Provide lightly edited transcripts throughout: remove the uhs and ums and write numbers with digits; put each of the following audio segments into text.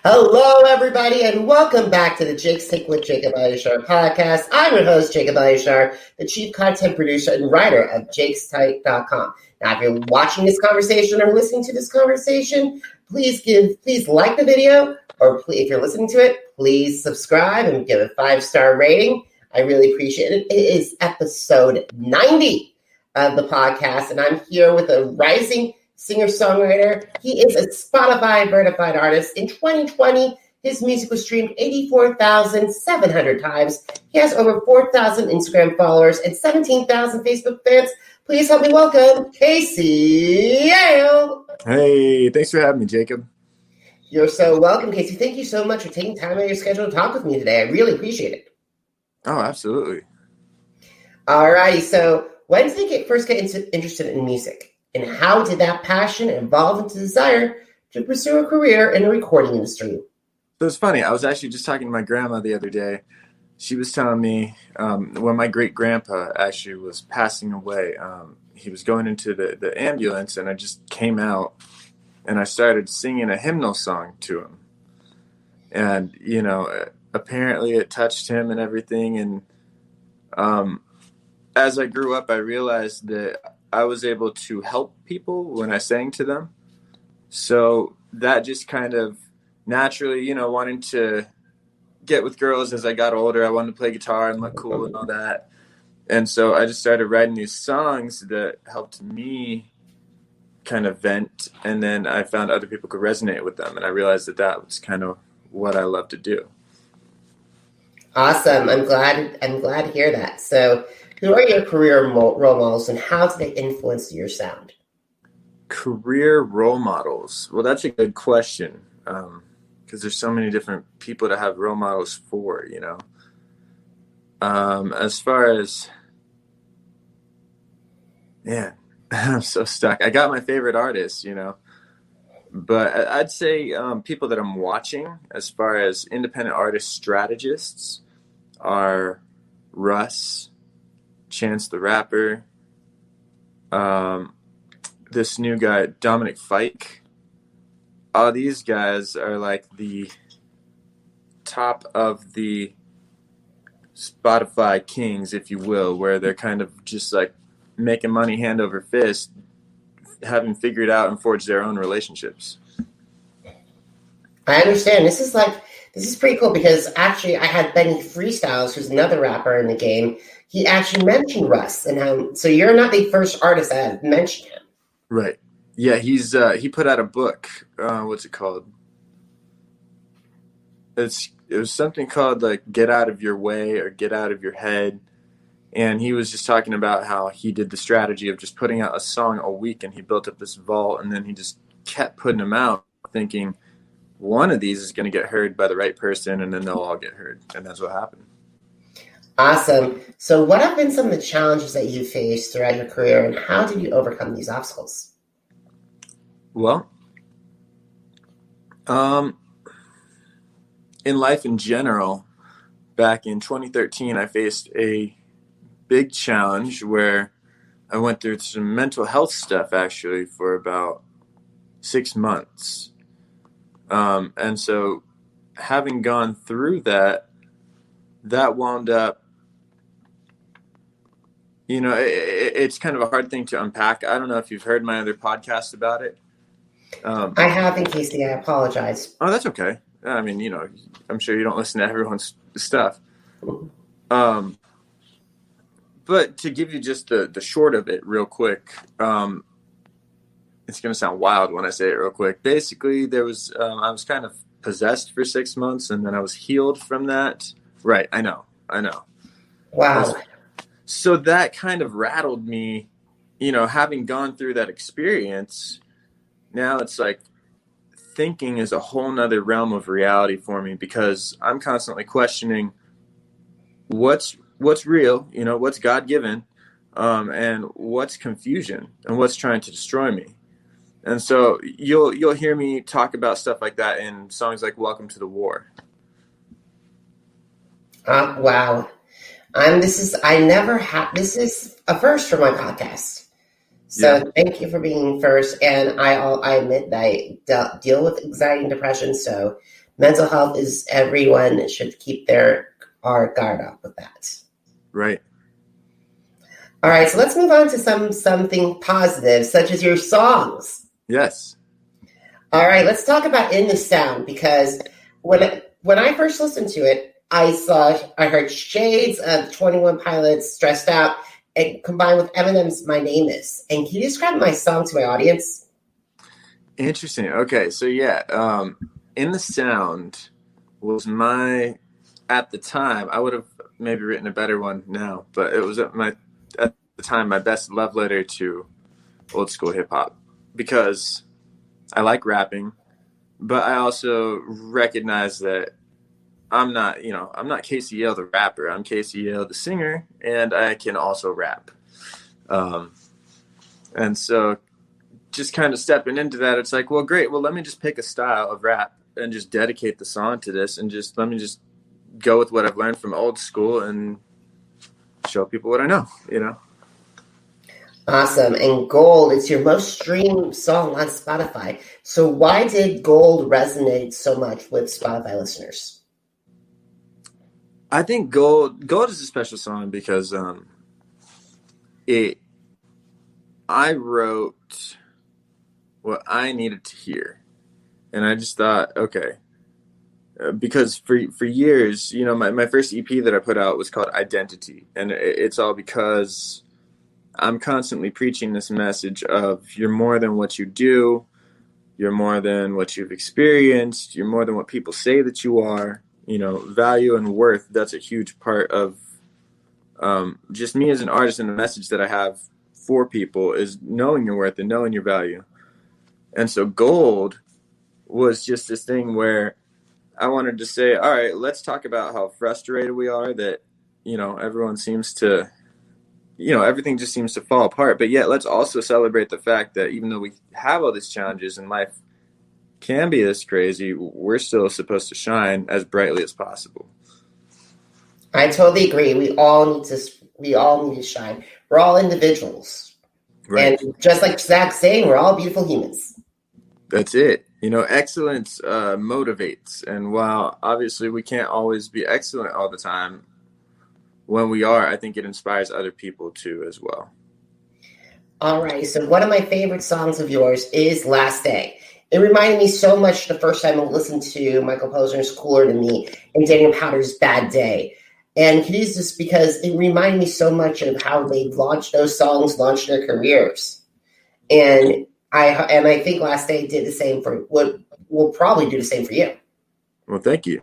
Hello, everybody, and welcome back to the Jake's Take with Jacob Elyachar Podcast. I'm your host, Jacob Elyachar, the chief content producer and writer of jakestike.com. Now, if you're watching this conversation or listening to this conversation, please like the video, or if you're listening to it, please subscribe and give a 5-star rating. I really appreciate it. It is episode 90 of the podcast, and I'm here with a rising singer-songwriter. He is a Spotify verified artist. In 2020, his music was streamed 84,700 times. He has over 4,000 Instagram followers and 17,000 Facebook fans. Please help me welcome Kasey Yale. Hey, thanks for having me, Jacob. You're so welcome, Kasey. Thank you so much for taking time out of your schedule to talk with me today. I really appreciate it. Oh, absolutely. All righty. So when did you first get interested in music? And how did that passion evolve into desire to pursue a career in the recording industry? So it's funny. I was actually just talking to my grandma the other day. She was telling me when my great-grandpa actually was passing away, he was going into the ambulance, and I just came out, and I started singing a hymnal song to him. And, apparently it touched him and everything. And as I grew up, I realized that I was able to help people when I sang to them. So that just kind of naturally, wanting to get with girls as I got older. I wanted to play guitar and look cool and all that. And so I just started writing these songs that helped me kind of vent. And then I found other people could resonate with them. And I realized that was kind of what I love to do. Awesome. I'm glad to hear that. So who are your career role models, and how do they influence your sound? Career role models. Well, that's a good question, because there's so many different people to have role models for, As far as, man, I'm so stuck. I got my favorite artists, But I'd say people that I'm watching as far as independent artist strategists are Russ, Chance the Rapper, this new guy, Dominic Fike. All these guys are like the top of the Spotify kings, if you will, where they're kind of just like making money hand over fist, having figured out and forged their own relationships. I understand. This is pretty cool, because actually I had Benny Freestyles, who's another rapper in the game. He actually mentioned Russ, and so you're not the first artist that have mentioned him. Right. Yeah, he put out a book. What's it called? It was something called like Get Out of Your Way or Get Out of Your Head. And he was just talking about how he did the strategy of just putting out a song a week, and he built up this vault, and then he just kept putting them out thinking one of these is going to get heard by the right person, and then they'll all get heard. And that's what happened. Awesome. So what have been some of the challenges that you faced throughout your career, and how did you overcome these obstacles? Well, in life in general, back in 2013, I faced a big challenge where I went through some mental health stuff actually for about 6 months. And so having gone through that wound up, it's kind of a hard thing to unpack. I don't know if you've heard my other podcast about it. I haven't, Kasey. I apologize. Oh, that's okay. I mean, I'm sure you don't listen to everyone's stuff. But to give you just the short of it real quick, it's going to sound wild when I say it real quick. Basically, I was kind of possessed for 6 months, and then I was healed from that. Right. I know. Wow. So that kind of rattled me, having gone through that experience. Now it's like thinking is a whole nother realm of reality for me, because I'm constantly questioning what's real, what's God-given, and what's confusion and what's trying to destroy me. And so you'll hear me talk about stuff like that in songs like Welcome to the War. Wow. This is a first for my podcast. Yeah. So thank you for being first. And I admit that I deal with anxiety and depression. So mental health is everyone should keep our guard up with that. Right. All right, so let's move on to something positive, such as your songs. Yes. All right, let's talk about In the Sound, because when I first listened to it, I heard shades of 21 Pilots, Stressed Out, and combined with Eminem's My Name Is. And can you describe my song to my audience? Interesting. Okay, so yeah, In the Sound was at the time, I would have maybe written a better one now, but it was at the time my best love letter to old school hip hop, because I like rapping, but I also recognize that I'm not Kasey Yale the rapper. I'm Kasey Yale the singer, and I can also rap. And so just kind of stepping into that, it's like, well, great. Well, let me just pick a style of rap and just dedicate the song to this, and let me just go with what I've learned from old school and show people what I know, Awesome. And Gold, it's your most streamed song on Spotify. So why did Gold resonate so much with Spotify listeners? I think Gold is a special song because I wrote what I needed to hear. And I just thought, okay, because for years, my first EP that I put out was called Identity. And it's all because I'm constantly preaching this message of you're more than what you do. You're more than what you've experienced. You're more than what people say that you are. Value and worth, that's a huge part of just me as an artist, and the message that I have for people is knowing your worth and knowing your value. And so Gold was just this thing where I wanted to say, all right, let's talk about how frustrated we are that, everyone seems to, everything just seems to fall apart. But yet let's also celebrate the fact that even though we have all these challenges and life can be this crazy, we're still supposed to shine as brightly as possible. I totally agree. We all need to shine. We're all individuals. Right. And just like Zach's saying, we're all beautiful humans. That's it. Excellence motivates. And while obviously we can't always be excellent all the time, when we are, I think it inspires other people too as well. All right. So one of my favorite songs of yours is Last Day. It reminded me so much the first time I listened to Michael Posner's Cooler Than Me and Daniel Powter's Bad Day. And just because it reminded me so much of how they launched their careers. And I think Last Day did the same will probably do the same for you. Well, thank you.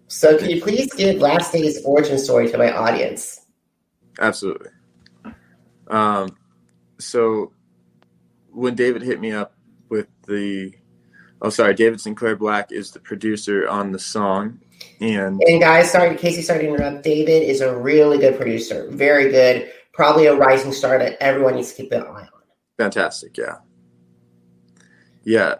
So can you please give Last Day's origin story to my audience? Absolutely. So when David hit me up with David Sinclair Black is the producer on the song. And guys, Kasey, sorry to interrupt. David is a really good producer. Very good. Probably a rising star that everyone needs to keep an eye on. Fantastic, yeah. Yeah,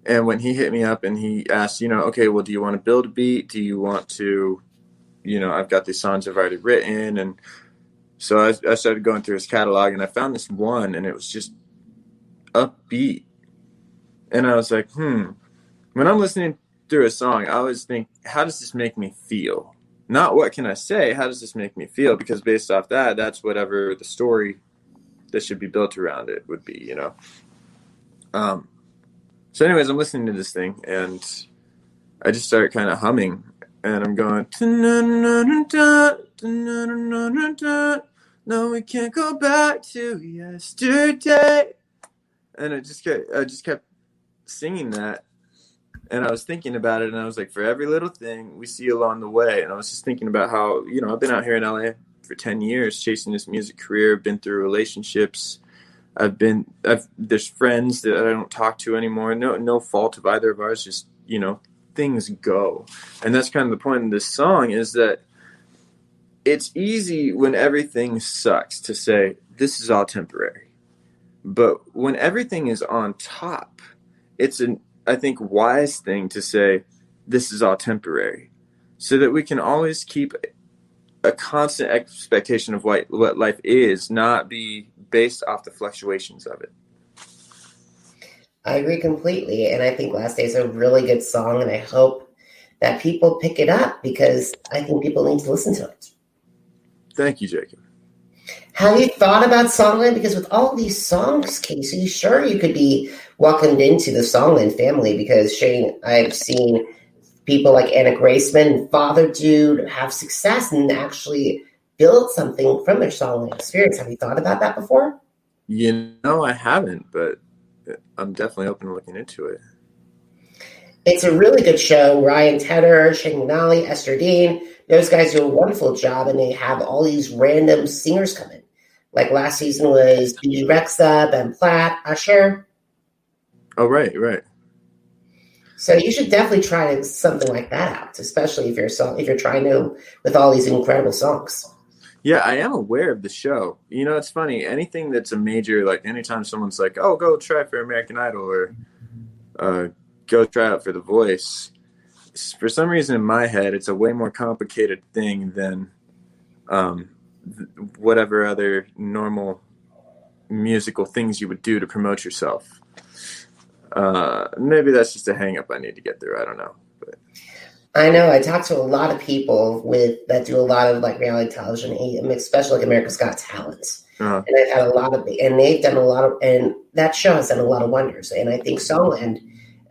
and when he hit me up and he asked, okay, well, do you want to build a beat? Do you want to, I've got these songs I've already written. And so I started going through his catalog, and I found this one, and it was just upbeat. And I was like, when I'm listening through a song, I always think, how does this make me feel? Not what can I say, how does this make me feel? Because based off that, that's whatever the story that should be built around it would be, So anyways, I'm listening to this thing, and I just start kind of humming, and I'm going, no, we can't go back to yesterday. And I just kept singing that. And I was thinking about it, and I was like, for every little thing we see along the way. And I was just thinking about how, I've been out here in LA for 10 years chasing this music career, been through relationships. There's friends that I don't talk to anymore. No fault of either of ours, just, things go. And that's kind of the point of this song, is that it's easy when everything sucks to say, this is all temporary. But when everything is on top, it's I think, wise thing to say, this is all temporary, so that we can always keep a constant expectation of what life is, not be based off the fluctuations of it. I agree completely. And I think Last Day is a really good song. And I hope that people pick it up because I think people need to listen to it. Thank you, Jacob. Have you thought about Songland? Because with all these songs, Kasey, sure you could be welcomed into the Songland family because Shane, I've seen people like Anna Graceman and Father Dude have success and actually build something from their Songland experience. Have you thought about that before? I haven't, but I'm definitely open to looking into it. It's a really good show. Ryan Tedder, Shane McNally, Esther Dean, those guys do a wonderful job, and they have all these random singers come in. Like last season was BB Rexa, Ben Platt, Usher. Oh, right. So you should definitely try something like that out, especially if you're trying to with all these incredible songs. Yeah, I am aware of the show. It's funny. Anything that's a major, like anytime someone's like, "Oh, go try for American Idol," or go try out for The Voice. For some reason in my head, it's a way more complicated thing than whatever other normal musical things you would do to promote yourself. Maybe that's just a hang-up I need to get through. I don't know. But I know. I talk to a lot of people that do a lot of like reality television, especially like America's Got Talent. Uh-huh. And I've had and that show has done a lot of wonders. And I think Songland,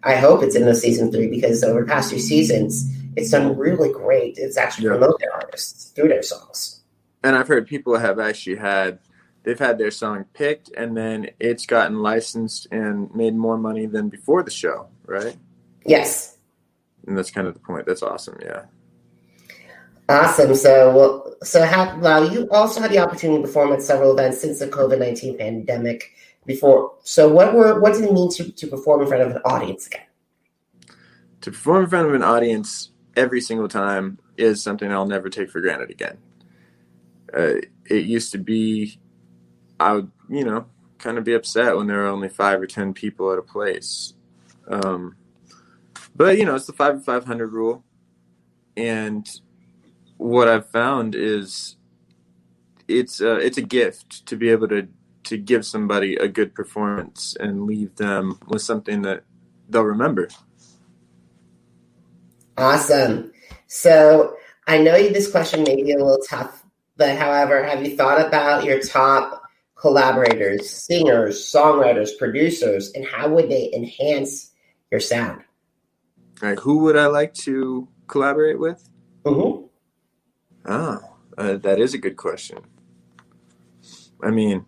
I hope it's in the season 3 because over the past 2 seasons, it's done really great. It's actually promote their artists through their songs. And I've heard people have actually they've had their song picked and then it's gotten licensed and made more money than before the show, right? Yes. And that's kind of the point. That's awesome. Yeah. Awesome. So you also had the opportunity to perform at several events since the COVID-19 pandemic before. So what did it mean to perform in front of an audience again? To perform in front of an audience every single time is something I'll never take for granted again. It used to be, I would, kind of be upset when there were only 5 or 10 people at a place. But, it's the 5 to 500 rule. And what I've found is it's a gift to be able to give somebody a good performance and leave them with something that they'll remember. Awesome. So I know this question may be a little tough, but however, have you thought about your top collaborators, singers, songwriters, producers, and how would they enhance your sound? All right, who would I like to collaborate with? Mm-hmm. That is a good question. I mean,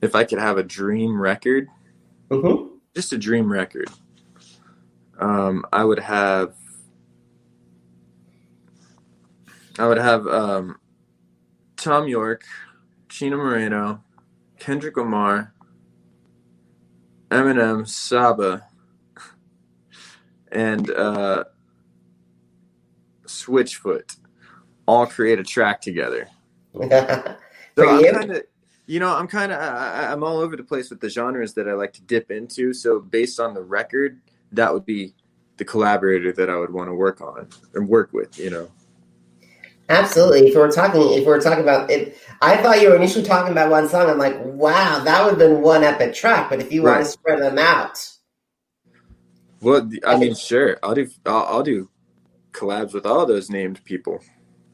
if I could have a dream record, just a dream record, I would have Tom York, Chino Moreno, Kendrick Lamar, Eminem, Saba, and Switchfoot all create a track together. So I'm all over the place with the genres that I like to dip into. So based on the record, that would be the collaborator that I would want to work on and work with, Absolutely. If we're talking about it, I thought you were initially talking about one song. I'm like, wow, that would have been one epic track. But if you want to spread them out, well, I mean, sure, I'll do collabs with all those named people.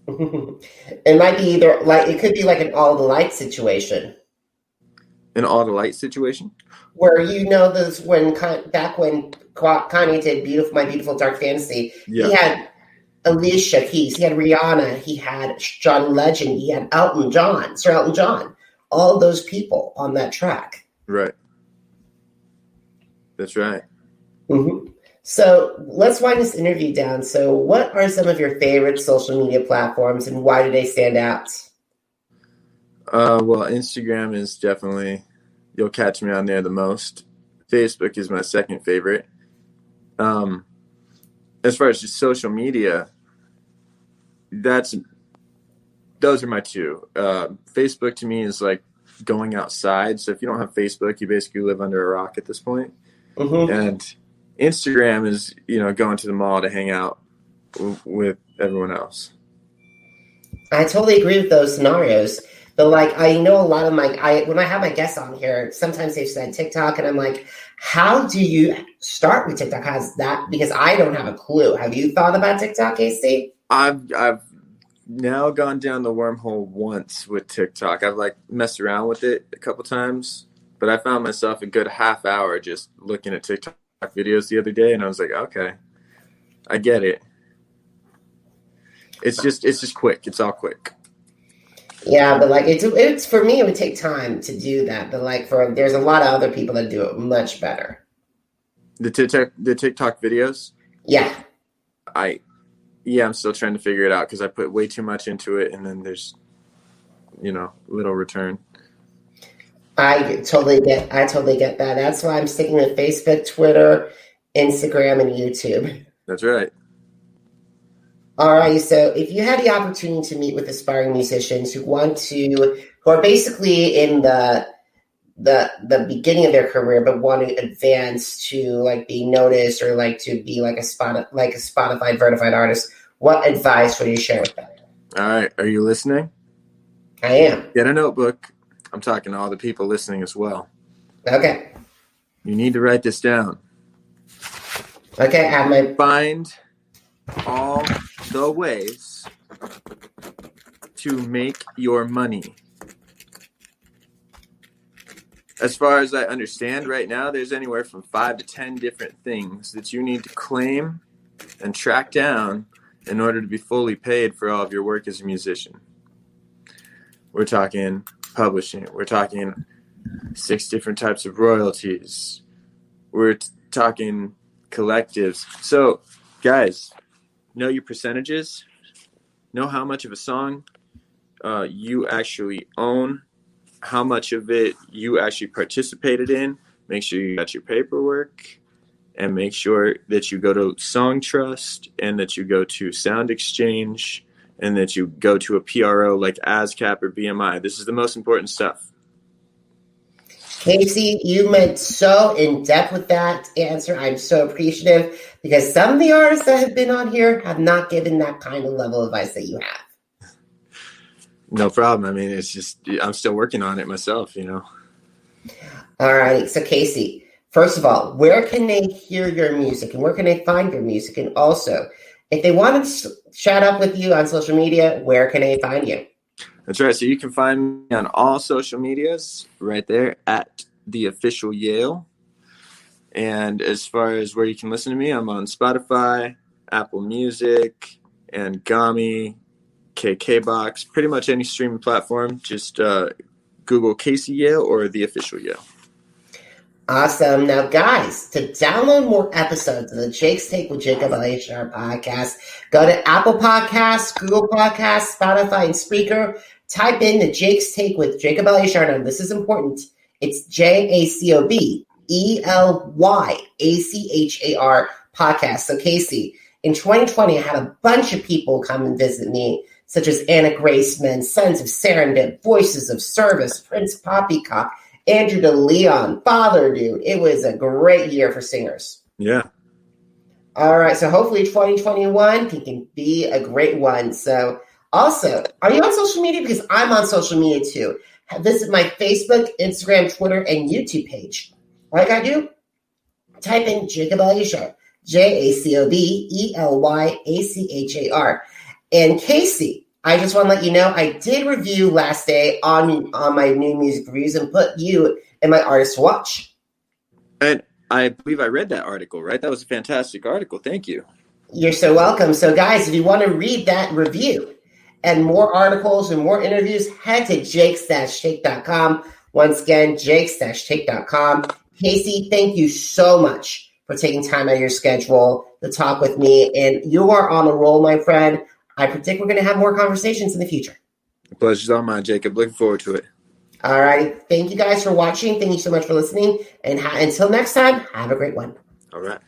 It might be it could be like an All the Light situation. An All the Light situation, where this back when Kanye did My Beautiful Dark Fantasy, he had Alicia Keys, he had Rihanna, he had John Legend, he had Sir Elton John, all those people on that track. Right. That's right. Mm-hmm. So let's wind this interview down. So what are some of your favorite social media platforms and why do they stand out? Well, Instagram is definitely, you'll catch me on there the most. Facebook is my second favorite. As far as just social media, those are my two. Facebook to me is like going outside. So if you don't have Facebook, you basically live under a rock at this point. Mm-hmm. And Instagram is, going to the mall to hang out with everyone else. I totally agree with those scenarios. But like, I know a lot of when I have my guests on here, sometimes they've said TikTok, and I'm like, how do you start with TikTok? Because I don't have a clue. Have you thought about TikTok, Casey? I've now gone down the wormhole once with TikTok. I've like messed around with it a couple times, but I found myself a good half hour just looking at TikTok videos the other day, and I was like, okay, I get it. It's just quick. It's all quick. Yeah, but like it's for me, it would take time to do that. But like there's a lot of other people that do it much better. The TikTok videos? Yeah. I'm still trying to figure it out because I put way too much into it, and then there's, little return. I totally get that. That's why I'm sticking with Facebook, Twitter, Instagram, and YouTube. That's right. All right. So if you had the opportunity to meet with aspiring musicians who are basically in the beginning of their career, but want to advance to like be noticed or like to be like a Spotify verified artist, what advice would you share with them? All right. Are you listening? I am. Get a notebook. I'm talking to all the people listening as well. Okay. You need to write this down. Okay. Find all the ways to make your money. As far as I understand right now, there's anywhere from 5 to 10 different things that you need to claim and track down in order to be fully paid for all of your work as a musician. We're talking publishing. We're talking 6 different types of royalties. We're talking collectives. So, guys, know your percentages. Know how much of a song you actually own. How much of it you actually participated in. Make sure you got your paperwork, and make sure that you go to Song Trust, and that you go to Sound Exchange, and that you go to a PRO like ASCAP or BMI. This is the most important stuff. Casey, you went so in depth with that answer. I'm so appreciative because some of the artists that have been on here have not given that kind of level of advice that you have. No problem. I mean, it's just, I'm still working on it myself, All right. So, Casey, first of all, where can they hear your music and where can they find your music? And also, if they want to chat up with you on social media, where can they find you? That's right. So you can find me on all social medias right there at The Official Yale. And as far as where you can listen to me, I'm on Spotify, Apple Music, and Gami, KKBox, pretty much any streaming platform. Just Google Kasey Yale or The Official Yale. Awesome. Now, guys, to download more episodes of the Jake's Take with Jacob Elyachar podcast, go to Apple Podcasts, Google Podcasts, Spotify, and Spreaker. Type in the Jake's Take with Jacob Elyachar. Now, this is important. It's JACOB ELYACHAR podcast. So, Casey, in 2020, I had a bunch of people come and visit me, such as Anna Graceman, Sons of Serendip, Voices of Service, Prince Poppycock, Andrew DeLeon, Father Dude. It was a great year for singers. Yeah. All right. So hopefully 2021 can be a great one. So also, are you on social media? Because I'm on social media too. Visit my Facebook, Instagram, Twitter, and YouTube page. Like I do, type in Jacob Elyachar, JACOB ELYACHAR. And Casey, I just want to let you know, I did review last day on my new music reviews and put you in my artist to watch. And I believe I read that article, right? That was a fantastic article. Thank you. You're so welcome. So guys, if you want to read that review and more articles and more interviews, head to jakes-take.com. Once again, jakes-take.com. Casey, thank you so much for taking time out of your schedule to talk with me. And you are on a roll, my friend. I predict we're going to have more conversations in the future. The pleasure's all mine, Jacob. Looking forward to it. All right. Thank you guys for watching. Thank you so much for listening. And until next time, have a great one. All right.